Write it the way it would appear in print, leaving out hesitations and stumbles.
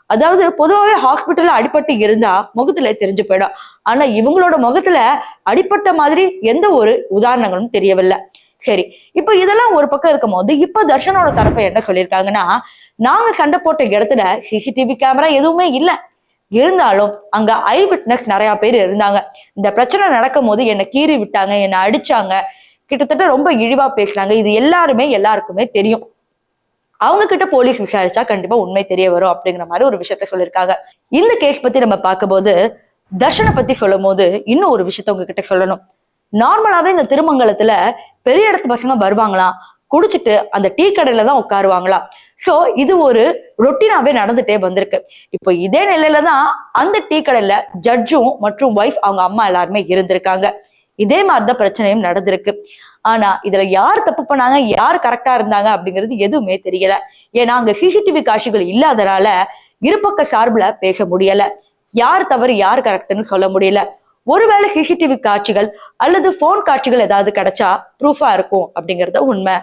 அதாவது பொதுவாகவே ஹாஸ்பிட்டல்ல அடிபட்டு இருந்தா முகத்துல தெரிஞ்சு போயிடும். ஆனா இவங்களோட முகத்துல அடிபட்ட மாதிரி எந்த ஒரு உதாரணங்களும் தெரியவில்லை. சரி, இப்ப இதெல்லாம் ஒரு பக்கம் இருக்கும் போது இப்ப தர்ஷனோட தரப்பை என்ன சொல்லியிருக்காங்கன்னா, நாங்க சண்டை போட்ட இடத்துல சிசிடிவி கேமரா எதுவுமே இல்ல. இருந்தாலும் அங்க ஐ விட்னஸ் நிறைய பேர் இருந்தாங்க. இந்த பிரச்சனை நடக்கும் போது என்னை கீறி விட்டாங்க, என்னை அடிச்சாங்க, கிட்டத்தட்ட ரொம்ப இழிவா பேசுறாங்க. இது எல்லாருக்குமே தெரியும். அவங்க கிட்ட போலீஸ் விசாரிச்சா கண்டிப்பா உண்மை தெரிய வரும் அப்படிங்கிற மாதிரி ஒரு விஷயத்த சொல்லியிருக்காங்க. இந்த கேஸ் பத்தி நம்ம பார்க்கும்போது தர்ஷனை பத்தி சொல்லும் போது இன்னும் ஒரு விஷயத்த உங்ககிட்ட சொல்லணும். நார்மலாவே இந்த திருமங்கலத்துல பெரிய இடத்து பசங்க வருவாங்களாம், குடிச்சிட்டு அந்த டீ கடையில தான் உட்காருவாங்களா. சோ இது ஒரு ரொட்டீனாவே நடந்துட்டே வந்திருக்கு. இப்போ இதே நிலையில தான் அந்த டீ கடையில ஜட்ஜும் மற்றும் ஒய்ஃப் அவங்க அம்மா எல்லாருமே இருந்திருக்காங்க. இதே மாதிரிதான் பிரச்சனையும் நடந்திருக்கு. ஆனா இதுல யார் தப்பு பண்ணாங்க, யார் கரெக்டா இருந்தாங்க அப்படிங்கிறது எதுவுமே தெரியல. ஏன்னா அங்க சிசிடிவி காட்சிகள் இல்லாதனால இருபக்க சார்புல பேச முடியல. யார் தவறு யார் கரெக்ட்னு சொல்ல முடியல. ஒருவேளை சிசிடிவி காட்சிகள் அல்லது போன் காட்சிகள் ஏதாவது கிடைச்சா ப்ரூஃபா இருக்கும் அப்படிங்கறது உண்மை.